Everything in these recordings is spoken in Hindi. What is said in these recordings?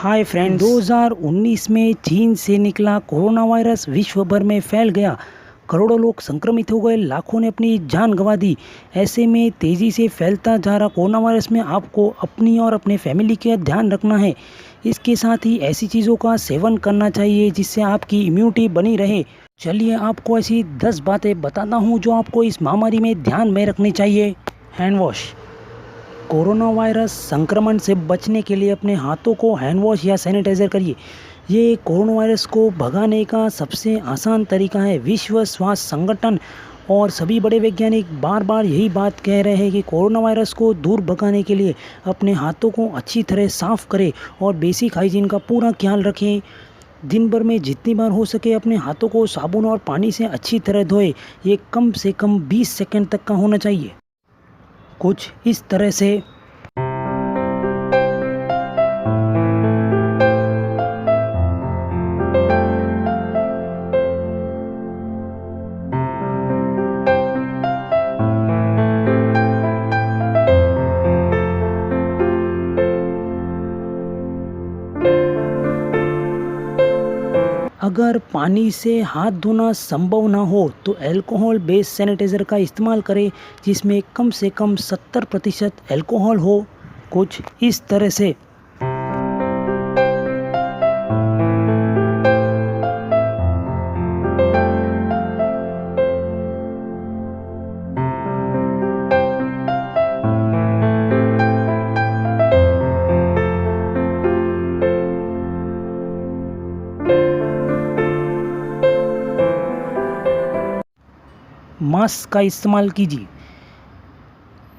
हाय फ्रेंड्स, 2019 में चीन से निकला कोरोना वायरस विश्व भर में फैल गया। करोड़ों लोग संक्रमित हो गए, लाखों ने अपनी जान गंवा दी। ऐसे में तेज़ी से फैलता जा रहा कोरोना वायरस में आपको अपनी और अपने फैमिली का ध्यान रखना है। इसके साथ ही ऐसी चीज़ों का सेवन करना चाहिए जिससे आपकी इम्यूनिटी बनी रहे। चलिए आपको ऐसी 10 बातें बताता हूँ जो आपको इस महामारी में ध्यान में रखनी चाहिए। Hand wash. कोरोना वायरस संक्रमण से बचने के लिए अपने हाथों को हैंड वॉश या सैनिटाइज़र करिए। ये कोरोना वायरस को भगाने का सबसे आसान तरीका है। विश्व स्वास्थ्य संगठन और सभी बड़े वैज्ञानिक बार बार यही बात कह रहे हैं कि कोरोना वायरस को दूर भगाने के लिए अपने हाथों को अच्छी तरह साफ़ करें और बेसिक हाइजीन का पूरा ख्याल रखें। दिन भर में जितनी बार हो सके अपने हाथों को साबुन और पानी से अच्छी तरह धोएं। ये कम से कम 20 सेकंड तक का होना चाहिए। कुछ इस तरह से। अगर पानी से हाथ धोना संभव ना हो तो अल्कोहल बेस्ड सैनिटाइज़र का इस्तेमाल करें जिसमें कम से कम 70% अल्कोहल हो। कुछ इस तरह से। मास्क का इस्तेमाल कीजिए।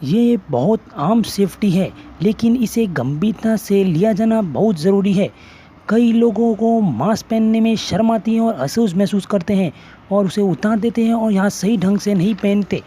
ये बहुत आम सेफ्टी है लेकिन इसे गंभीरता से लिया जाना बहुत ज़रूरी है। कई लोगों को मास्क पहनने में शर्म आती है और असहज महसूस करते हैं और उसे उतार देते हैं और यहाँ सही ढंग से नहीं पहनते।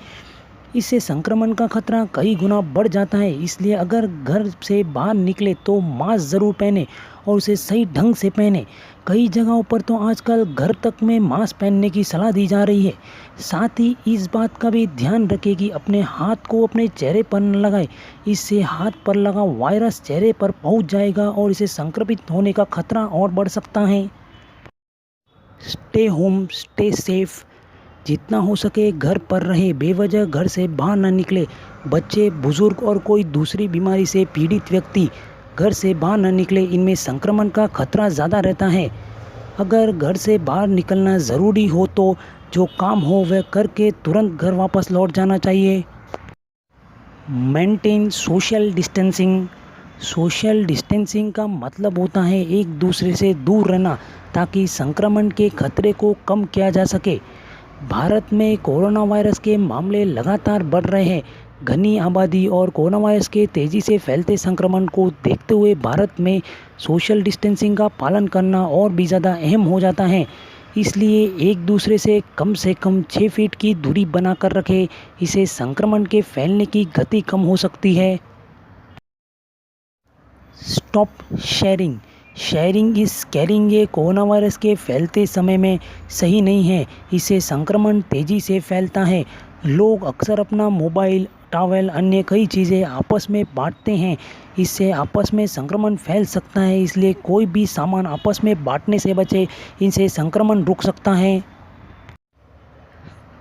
इससे संक्रमण का खतरा कई गुना बढ़ जाता है। इसलिए अगर घर से बाहर निकले तो मास्क ज़रूर पहने और उसे सही ढंग से पहने। कई जगहों पर तो आजकल घर तक में मास्क पहनने की सलाह दी जा रही है। साथ ही इस बात का भी ध्यान रखें कि अपने हाथ को अपने चेहरे पर न लगाएं। इससे हाथ पर लगा वायरस चेहरे पर पहुंच जाएगा और इसे संक्रमित होने का खतरा और बढ़ सकता है। Stay home, stay safe. जितना हो सके घर पर रहे, बेवजह घर से बाहर ना निकले। बच्चे, बुजुर्ग और कोई दूसरी बीमारी से पीड़ित व्यक्ति घर से बाहर ना निकले। इनमें संक्रमण का खतरा ज़्यादा रहता है। अगर घर से बाहर निकलना ज़रूरी हो तो जो काम हो वह करके तुरंत घर वापस लौट जाना चाहिए। Maintain social distancing. Social distancing का मतलब होता है एक दूसरे से दूर रहना ताकि संक्रमण के खतरे को कम किया जा सके। भारत में कोरोना वायरस के मामले लगातार बढ़ रहे हैं। घनी आबादी और कोरोना वायरस के तेज़ी से फैलते संक्रमण को देखते हुए भारत में सोशल डिस्टेंसिंग का पालन करना और भी ज़्यादा अहम हो जाता है। इसलिए एक दूसरे से कम 6 फीट की दूरी बनाकर रखें। इससे संक्रमण के फैलने की गति कम हो सकती है। Stop sharing. Sharing is carrying ये कोरोना वायरस के फैलते समय में सही नहीं है। इससे संक्रमण तेज़ी से फैलता है। लोग अक्सर अपना मोबाइल, टॉवल, अन्य कई चीज़ें आपस में बांटते हैं। इससे आपस में संक्रमण फैल सकता है। इसलिए कोई भी सामान आपस में बांटने से बचे। इनसे संक्रमण रुक सकता है।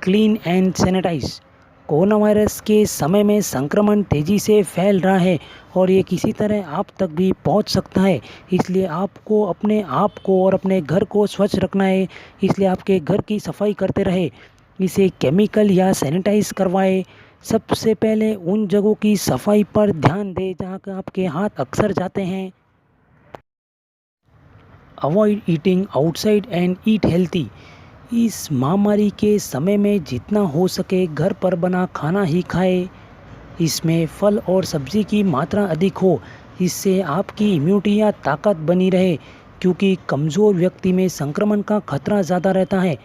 Clean and sanitise. Corona virus के समय में संक्रमण तेज़ी से फैल रहा है और ये किसी तरह आप तक भी पहुंच सकता है। इसलिए आपको अपने आप को और अपने घर को स्वच्छ रखना है। इसलिए आपके घर की सफाई करते रहे। इसे केमिकल या सैनिटाइज करवाएं। सबसे पहले उन जगहों की सफाई पर ध्यान दें जहां आपके हाथ अक्सर जाते हैं। Avoid eating outside and eat healthy. इस महामारी के समय में जितना हो सके घर पर बना खाना ही खाएं। इसमें फल और सब्जी की मात्रा अधिक हो। इससे आपकी इम्यूनिटी या ताकत बनी रहे क्योंकि कमज़ोर व्यक्ति में संक्रमण का खतरा ज़्यादा रहता है।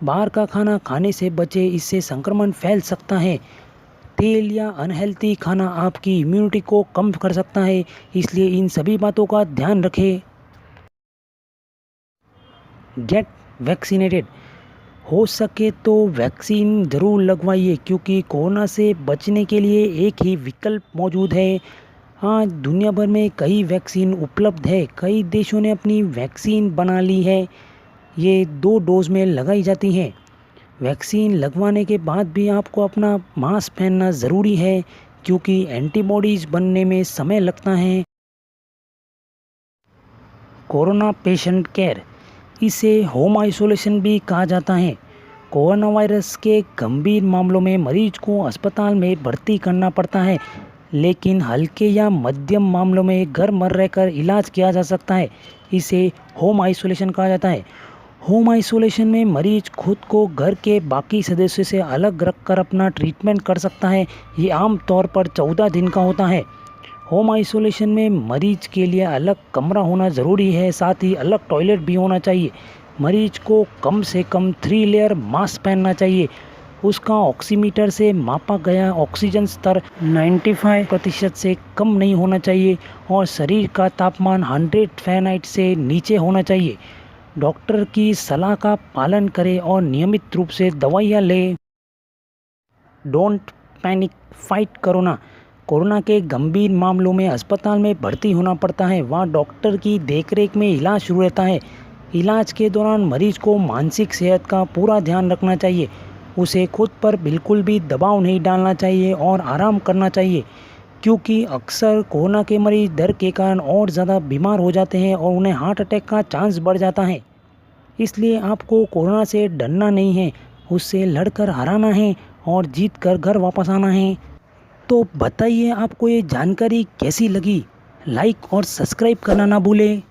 बाहर का खाना खाने से बचे, इससे संक्रमण फैल सकता है। तेल या अनहेल्थी खाना आपकी इम्यूनिटी को कम कर सकता है। इसलिए इन सभी बातों का ध्यान रखें। Get vaccinated. हो सके तो वैक्सीन ज़रूर लगवाइए क्योंकि कोरोना से बचने के लिए एक ही विकल्प मौजूद है, आज दुनिया भर में कई वैक्सीन उपलब्ध है। कई देशों ने अपनी वैक्सीन बना ली है। ये 2 डोज में लगाई जाती हैं। वैक्सीन लगवाने के बाद भी आपको अपना मास्क पहनना ज़रूरी है, क्योंकि एंटीबॉडीज़ बनने में समय लगता है। कोरोना पेशेंट केयर, इसे होम आइसोलेशन भी कहा जाता है। कोरोना वायरस के गंभीर मामलों में मरीज को अस्पताल में भर्ती करना पड़ता है, लेकिन हल्के या मध्यम मामलों में घर में रहकर इलाज किया जा सकता है। इसे होम आइसोलेशन कहा जाता है। होम आइसोलेशन में मरीज खुद को घर के बाकी सदस्यों से अलग रखकर अपना ट्रीटमेंट कर सकता है। ये आमतौर पर 14 दिन का होता है। होम आइसोलेशन में मरीज के लिए अलग कमरा होना ज़रूरी है, साथ ही अलग टॉयलेट भी होना चाहिए। मरीज को कम से कम 3 लेयर मास्क पहनना चाहिए। उसका ऑक्सीमीटर से मापा गया ऑक्सीजन स्तर 95% से कम नहीं होना चाहिए और शरीर का तापमान 100 फ़ारेनहाइट से नीचे होना चाहिए। डॉक्टर की सलाह का पालन करें और नियमित रूप से दवाइयाँ लें। Don't panic, fight corona. Corona के गंभीर मामलों में अस्पताल में भर्ती होना पड़ता है। वहाँ डॉक्टर की देखरेख में इलाज शुरू रहता है। इलाज के दौरान मरीज को मानसिक सेहत का पूरा ध्यान रखना चाहिए। उसे खुद पर बिल्कुल भी दबाव नहीं डालना चाहिए और आराम करना चाहिए, क्योंकि अक्सर कोरोना के मरीज डर के कारण और ज़्यादा बीमार हो जाते हैं और उन्हें हार्ट अटैक का चांस बढ़ जाता है। इसलिए आपको कोरोना से डरना नहीं है, उससे लड़कर हराना है और जीत कर घर वापस आना है। तो बताइए आपको ये जानकारी कैसी लगी? लाइक और सब्सक्राइब करना ना भूलें।